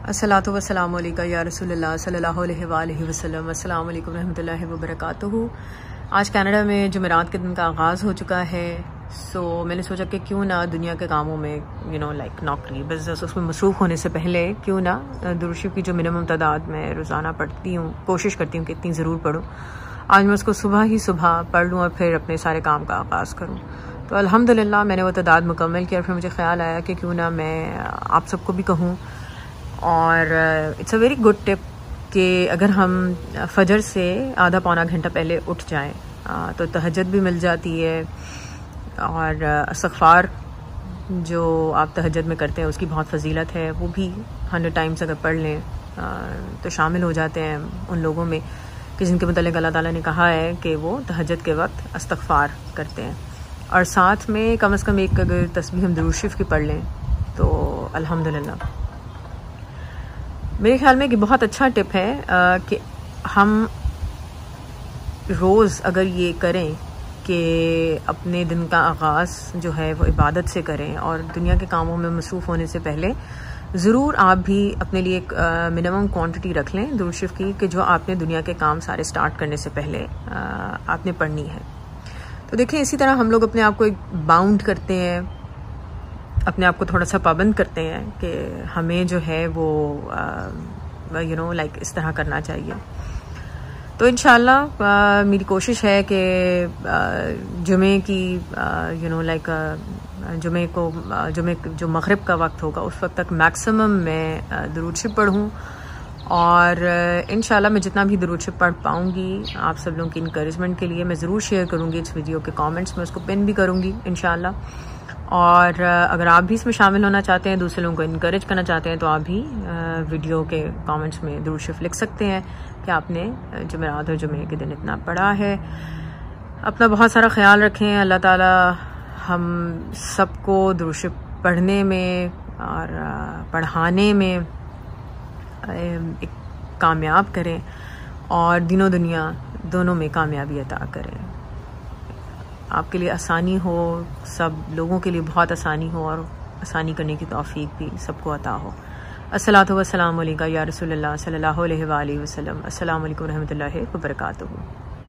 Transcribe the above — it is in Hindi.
अस्सलातु वस्सलामु अलैका या रसूलल्लाह सल्लल्लाहु अलैहि वसल्लम। अस्सलामु अलैकुम रहमतुल्लाहि व बरकातुहू। आज कनाडा में जुमेरात के दिन का आगाज़ हो चुका है। सो मैंने सोचा कि क्यों ना दुनिया के कामों में लाइक नौकरी बिज़नेस उसमें मसरूफ़ होने से पहले क्यों ना दुरूद शरीफ की जो मिनिमम तादाद मैं रोज़ाना पढ़ती हूँ, कोशिश करती हूँ कि इतनी ज़रूर पढूँ। आज मैं उसको सुबह पढ़ लूँ और फिर अपने सारे काम का आगाज़ करूँ। तो अल्हम्दुलिल्लाह मैंने वो तादाद मुकम्मल किया और फिर मुझे ख्याल आया कि क्यों ना मैं आप सबको भी कहूँ। और it's a very good tip कि अगर हम फजर से आधा पौना घंटा पहले उठ जाएं तो तहज्जुद भी मिल जाती है और इस्तिग़फ़ार जो आप तहज्जुद में करते हैं उसकी बहुत फजीलत है। वो भी 100 टाइम्स अगर पढ़ लें तो शामिल हो जाते हैं उन लोगों में कि जिनके मुतालिक अल्लाह ताला ने कहा है कि वो तहज्जुद के वक्त इस्तिग़फ़ार करते हैं। और साथ में कम से कम एक अगर तस्बीह हम दुरूद शरीफ की पढ़ लें तो अल्हम्दुलिल्लाह। मेरे ख्याल में कि बहुत अच्छा टिप है कि हम रोज़ अगर ये करें कि अपने दिन का आगाज़ जो है वो इबादत से करें और दुनिया के कामों में मसरूफ़ होने से पहले ज़रूर आप भी अपने लिए एक मिनिमम क्वांटिटी रख लें दुरूद शरीफ की कि जो आपने दुनिया के काम सारे स्टार्ट करने से पहले आपने पढ़नी है। तो देखिए इसी तरह हम लोग अपने आप को एक बाउंड करते हैं, अपने आप को थोड़ा सा पाबंद करते हैं कि हमें जो है वो लाइक इस तरह करना चाहिए। तो इंशाल्लाह मेरी कोशिश है कि जुमे की जुमे जो मगरिब का वक्त होगा उस वक्त तक मैक्सिमम मैं दुरूद शरीफ पढ़ूँ और इंशाल्लाह मैं जितना भी दुरूद शरीफ पढ़ पाऊँगी आप सब लोगों की इनकरेजमेंट के लिए मैं ज़रूर शेयर करूँगी इस वीडियो के कमेंट्स में, उसको पिन भी करूँगी इंशाल्लाह। और अगर आप भी इसमें शामिल होना चाहते हैं, दूसरे लोगों को इनकरेज करना चाहते हैं तो आप भी वीडियो के कमेंट्स में दुरूद शरीफ लिख सकते हैं कि आपने जुमेरात और जुमे के दिन इतना पढ़ा है। अपना बहुत सारा ख्याल रखें। अल्लाह ताला हम सबको दुरूद शरीफ पढ़ने में और पढ़ाने में एक कामयाब करें और दीनों दुनिया दोनों में कामयाबी अता करें। आपके लिए आसानी हो, सब लोगों के लिए बहुत आसानी हो और आसानी करने की तौफीक भी सबको अता हो। अस्सलातु वस्सलामु अलैका या रसूलल्लाह सल्लल्लाहु अलैहि वसल्लम। अस्सलामु अलैकुम रहमतुल्लाहि व बरकातुहू।